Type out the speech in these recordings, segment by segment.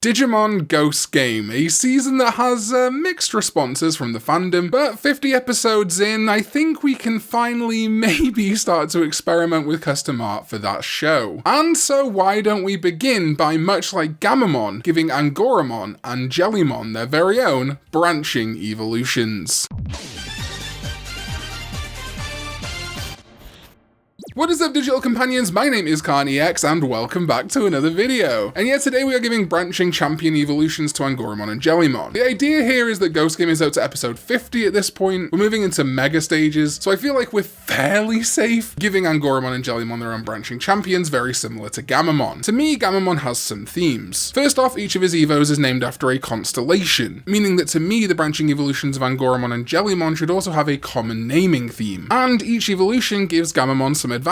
Digimon Ghost Game, a season that has mixed responses from the fandom, but 50 episodes in, I think we can finally maybe start to experiment with custom art for that show. And so why don't we begin by, much like Gamamon, giving Angoramon and Jellymon their very own branching evolutions. What is up, digital companions? My name is Karn EX and welcome back to another video. And yet today we are giving branching champion evolutions to Angoramon and Jellymon. The idea here is that Ghost Game is out to episode 50 at this point. We're moving into mega stages, so I feel like we're fairly safe giving Angoramon and Jellymon their own branching champions, very similar to Gamamon. To me, Gamamon has some themes. First off, each of his evos is named after a constellation, meaning that to me the branching evolutions of Angoramon and Jellymon should also have a common naming theme. And each evolution gives Gamamon some advantage.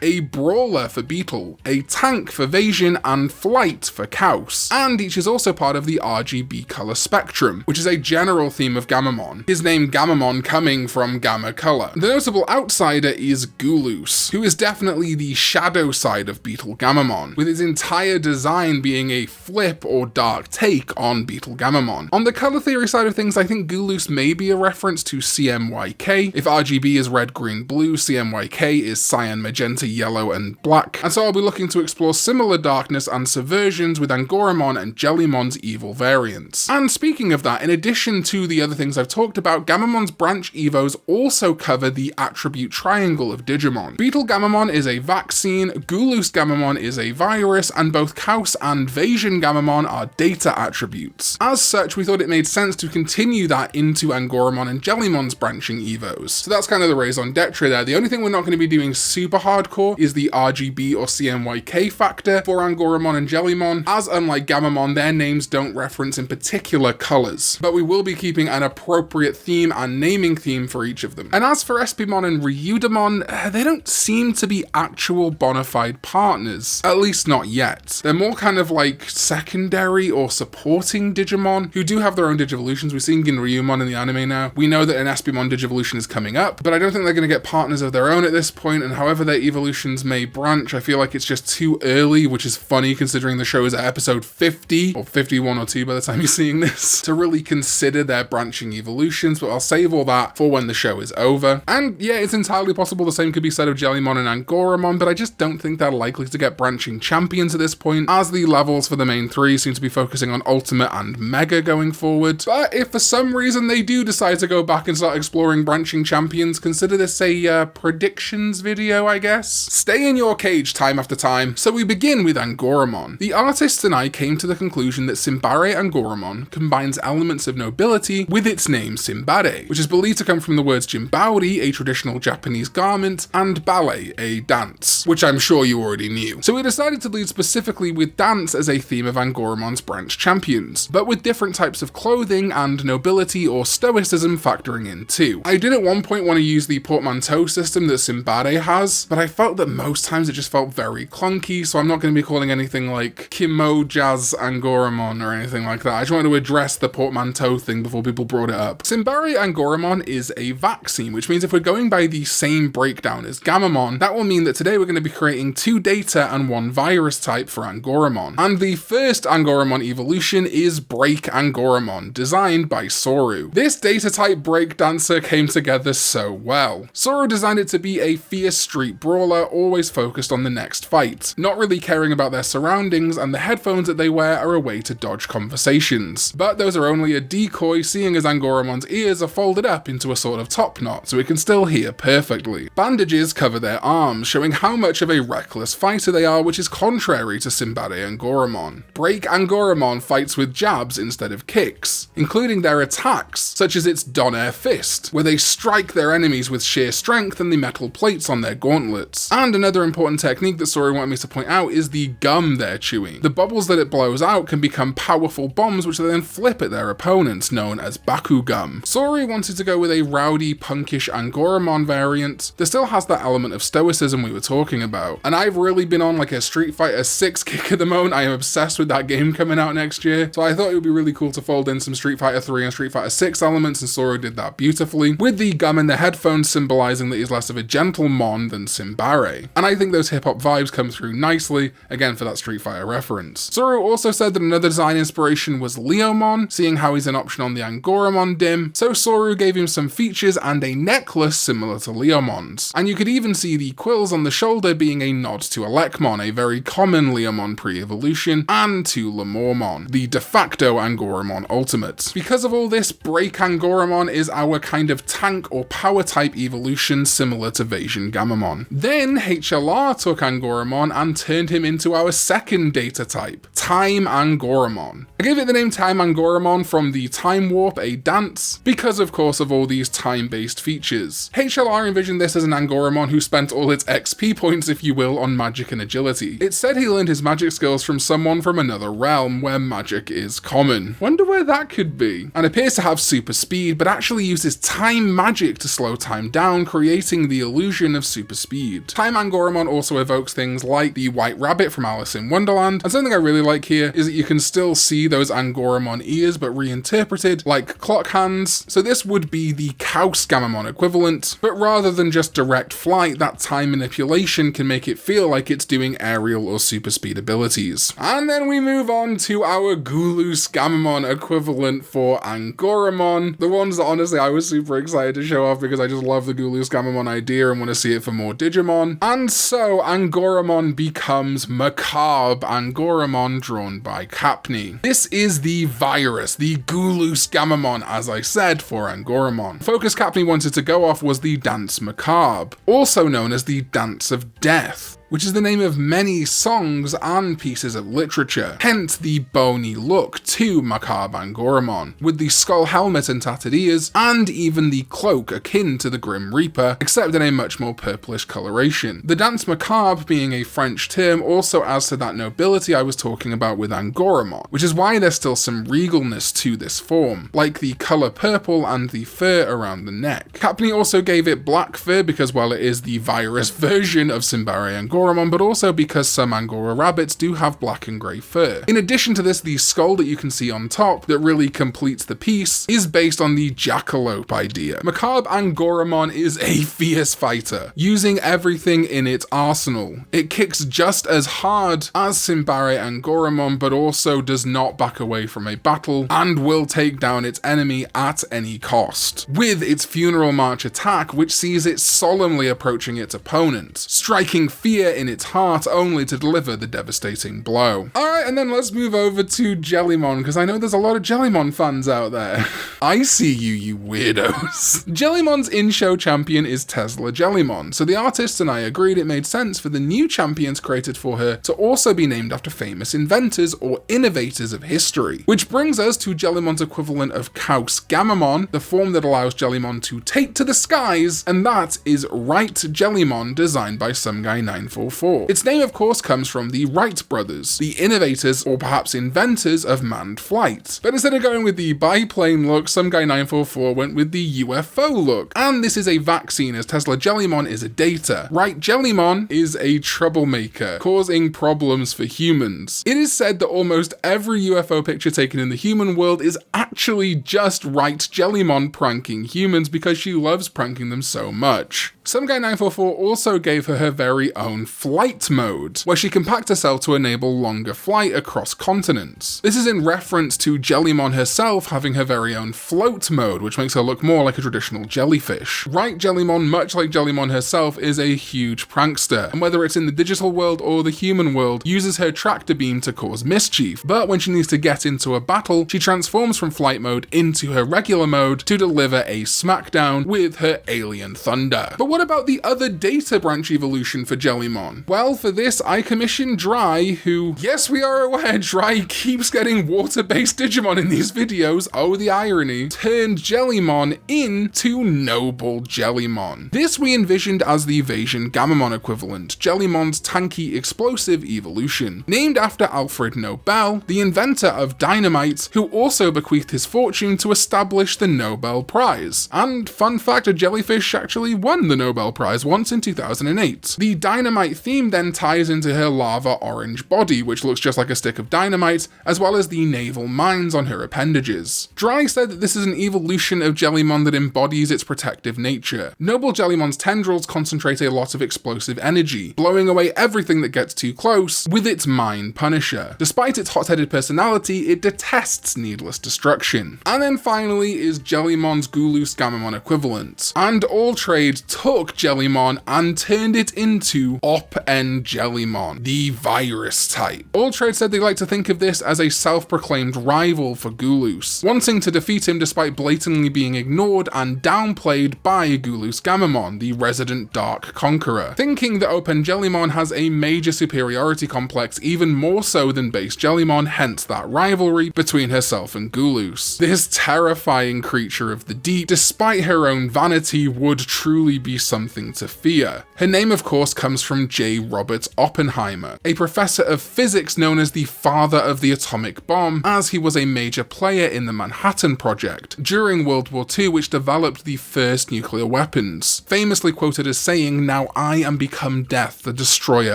A brawler for Beetle, a tank for Vasion, and flight for Chaos. And each is also part of the RGB color spectrum, which is a general theme of Gamamon, his name Gamamon coming from gamma color. The notable outsider is Gulus, who is definitely the shadow side of Beetle Gamamon, with its entire design being a flip or dark take on Beetle Gamamon. On the color theory side of things, I think Gulus may be a reference to CMYK. If RGB is red, green, blue, CMYK is cyan, magenta, yellow, and black. And so I'll be looking to explore similar darkness and subversions with Angoramon and Jellymon's evil variants. And speaking of that, in addition to the other things I've talked about, Gamamon's branch evos also cover the attribute triangle of Digimon. Beetle Gamamon is a vaccine, Gulus Gamamon is a virus, and both Chaos and Vasion Gamamon are data attributes. As such, we thought it made sense to continue that into Angoramon and Jellymon's branching evos. So that's kind of the raison d'etre there. The only thing we're not going to be doing super hardcore is the RGB or CMYK factor for Angoramon and Jellymon, as unlike Gamamon, their names don't reference in particular colours, but we will be keeping an appropriate theme and naming theme for each of them. And as for Espimon and Ryudamon, they don't seem to be actual bona fide partners, at least not yet. They're more kind of like secondary or supporting Digimon, who do have their own Digivolutions. We've seen Ginryumon in the anime now. We know that an Espimon Digivolution is coming up, but I don't think they're going to get partners of their own at this point, and however their evolutions may branch, I feel like it's just too early, which is funny considering the show is at episode 50, or 51 or 2 by the time you're seeing this, to really consider their branching evolutions, but I'll save all that for when the show is over. And yeah, it's entirely possible the same could be said of Jellymon and Angoramon, but I just don't think they're likely to get branching champions at this point, as the levels for the main three seem to be focusing on Ultimate and Mega going forward. But if for some reason they do decide to go back and start exploring branching champions, consider this a predictions video, I guess. Stay in your cage time after time. So we begin with Angoramon. The artists and I came to the conclusion that Simbare Angoramon combines elements of nobility with its name Simbare, which is believed to come from the words jimbauri, a traditional Japanese garment, and ballet, a dance, which I'm sure you already knew. So we decided to lead specifically with dance as a theme of Angoramon's branch champions, but with different types of clothing and nobility or stoicism factoring in too. I did at one point want to use the portmanteau system that Simbare has, but I felt that most times it just felt very clunky, so I'm not going to be calling anything like Kimo Jazz Angoramon or anything like that. I just wanted to address the portmanteau thing before people brought it up. Simbare Angoramon is a vaccine, which means if we're going by the same breakdown as Gamamon, that will mean that today we're going to be creating 2 data and 1 virus type for Angoramon. And the first Angoramon evolution is Break Angoramon, designed by Soru. This data type breakdancer came together so well. Soru designed it to be a fierce street brawler, always focused on the next fight, not really caring about their surroundings, and the headphones that they wear are a way to dodge conversations. But those are only a decoy, seeing as Angoramon's ears are folded up into a sort of top knot, so it can still hear perfectly. Bandages cover their arms, showing how much of a reckless fighter they are, which is contrary to Simbare Angoramon. Break Angoramon fights with jabs instead of kicks, including their attacks, such as its Donair Fist, where they strike their enemies with sheer strength and the metal plates on their gauntlets. And another important technique that Soru wanted me to point out is the gum they're chewing. The bubbles that it blows out can become powerful bombs which they then flip at their opponents, known as Baku Gum. Soru wanted to go with a rowdy, punkish Angoramon variant that still has that element of stoicism we were talking about. And I've really been on like a Street Fighter 6 kick at the moment. I am obsessed with that game coming out next year, so I thought it would be really cool to fold in some Street Fighter 3 and Street Fighter 6 elements, and Soru did that beautifully, with the gum in the headphones symbolizing that he's less of a gentlemon Digimon than Simbare. And I think those hip-hop vibes come through nicely, again for that Street Fighter reference. Zoro also said that another design inspiration was Leomon, seeing how he's an option on the Angoramon dim, so Soru gave him some features and a necklace similar to Leomon's. And you could even see the quills on the shoulder being a nod to Elecmon, a very common Leomon pre-evolution, and to Lemormon, the de facto Angoramon ultimate. Because of all this, Break Angoramon is our kind of tank or power type evolution similar to Vasion Gamamon. Then HLR took Angoramon and turned him into our second data type, Time Angoramon. I gave it the name Time Angoramon from the Time Warp, a dance, because of course of all these time-based features. HLR envisioned this as an Angoramon who spent all its XP points, if you will, on magic and agility. It said he learned his magic skills from someone from another realm where magic is common. Wonder where that could be. And appears to have super speed, but actually uses time magic to slow time down, creating the illusion of super speed. Time Angoramon also evokes things like the White Rabbit from Alice in Wonderland, and something I really like here is that you can still see those Angoramon ears but reinterpreted like clock hands, so this would be the Kaus Gamamon equivalent, but rather than just direct flight, that time manipulation can make it feel like it's doing aerial or super speed abilities. And then we move on to our Gulus Gamamon equivalent for Angoramon, the ones that honestly I was super excited to show off because I just love the Gulus Gamamon idea and want to see it for more Digimon. And so Angoramon becomes Macabre Angoramon, drawn by Capney. This is the virus, the Gulus Gamamon, as I said, for Angoramon. Focus Capney wanted to go off was the Dance Macabre, also known as the Dance of Death, which is the name of many songs and pieces of literature, hence the bony look to Macabre Angoramon, with the skull helmet and tattered ears, and even the cloak akin to the Grim Reaper, except in a much more purplish coloration. The Dance Macabre, being a French term, also adds to that nobility I was talking about with Angoramon, which is why there's still some regalness to this form, like the colour purple and the fur around the neck. Capney also gave it black fur because, well, it is the virus version of Simbare Angoramon, but also because some Angora rabbits do have black and grey fur. In addition to this, the skull that you can see on top that really completes the piece is based on the jackalope idea. Macabre Angoramon is a fierce fighter, using everything in its arsenal. It kicks just as hard as Simbare Angoramon, but also does not back away from a battle, and will take down its enemy at any cost, with its Funeral March attack, which sees it solemnly approaching its opponent, striking fear in its heart only to deliver the devastating blow. Alright, and then let's move over to Jellymon, because I know there's a lot of Jellymon fans out there. I see you, you weirdos. Jellymon's in-show champion is Tesla Jellymon, so the artists and I agreed it made sense for the new champions created for her to also be named after famous inventors or innovators of history. Which brings us to Jellymon's equivalent of Kaus Gamamon, the form that allows Jellymon to take to the skies, and that is Right Jellymon, designed by some guy 944. Its name of course comes from the Wright brothers, the innovators or perhaps inventors of manned flight. But instead of going with the biplane look, some guy 944 went with the UFO look. And this is a vaccine, as Tesla Jellymon is a data. Right Jellymon is a troublemaker, causing problems for humans. It is said that almost every UFO picture taken in the human world is actually just Right Jellymon pranking humans because she loves pranking them so much. Some guy 944 also gave her very own flight mode, where she can pack herself to enable longer flight across continents. This is in reference to Jellymon herself having her very own float mode, which makes her look more like a traditional jellyfish. Right Jellymon, much like Jellymon herself, is a huge prankster, and whether it's in the digital world or the human world, uses her tractor beam to cause mischief, but when she needs to get into a battle, she transforms from flight mode into her regular mode to deliver a smackdown with her alien thunder. But what about the other data branch evolution for Jellymon? Well, for this, I commissioned Dry, who, yes, we are aware, Dry keeps getting water-based Digimon in these videos, oh the irony, turned Jellymon into Noble Jellymon. This we envisioned as the Vasion Gamamon equivalent, Jellymon's tanky explosive evolution. Named after Alfred Nobel, the inventor of dynamite, who also bequeathed his fortune to establish the Nobel Prize. And fun fact, a jellyfish actually won the Nobel Prize once in 2008. The dynamite theme then ties into her lava orange body, which looks just like a stick of dynamite, as well as the naval mines on her appendages. Dry said that this is an evolution of Jellymon that embodies its protective nature. Noble Jellymon's tendrils concentrate a lot of explosive energy, blowing away everything that gets too close with its mine punisher. Despite its hot-headed personality, it detests needless destruction. And then finally is Jellymon's Gulus Gamamon equivalent. And All Trade took Jellymon and turned it into Jellymon, the virus type. All Trade said they like to think of this as a self-proclaimed rival for Gulus, wanting to defeat him despite blatantly being ignored and downplayed by Gulus Gamamon, the resident Dark Conqueror, thinking that Jellymon has a major superiority complex, even more so than base Jellymon, hence that rivalry between herself and Gulus. This terrifying creature of the deep, despite her own vanity, would truly be something to fear. Her name, of course, comes from J. Robert Oppenheimer, a professor of physics known as the father of the atomic bomb, as he was a major player in the Manhattan Project during World War II, which developed the first nuclear weapons, famously quoted as saying, "Now I am become death, the destroyer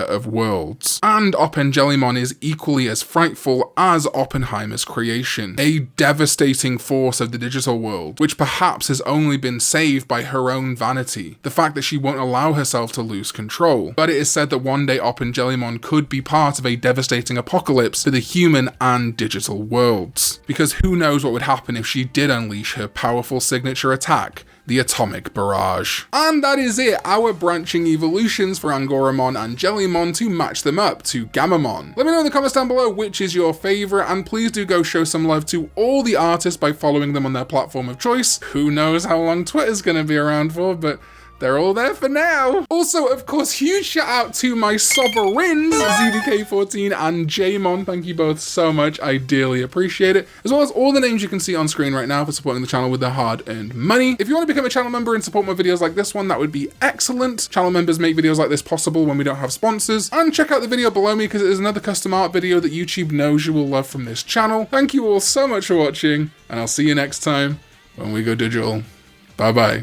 of worlds." And Jellymon is equally as frightful as Oppenheimer's creation, a devastating force of the digital world, which perhaps has only been saved by her own vanity, the fact that she won't allow herself to lose control. But it is said that one day Jellymon could be part of a devastating apocalypse for the human and digital worlds, because who knows what would happen if she did unleash her powerful signature attack, the Atomic Barrage. And that is it, our branching evolutions for Angoramon and Jellymon to match them up to Gamamon. Let me know in the comments down below which is your favourite, and please do go show some love to all the artists by following them on their platform of choice. Who knows how long Twitter's gonna be around for, but they're all there for now. Also, of course, huge shout out to my sovereigns, ZDK14 and Jmon. Thank you both so much. I dearly appreciate it. As well as all the names you can see on screen right now for supporting the channel with their hard-earned money. If you want to become a channel member and support more videos like this one, that would be excellent. Channel members make videos like this possible when we don't have sponsors. And check out the video below me because it is another custom art video that YouTube knows you will love from this channel. Thank you all so much for watching, and I'll see you next time when we go digital. Bye-bye.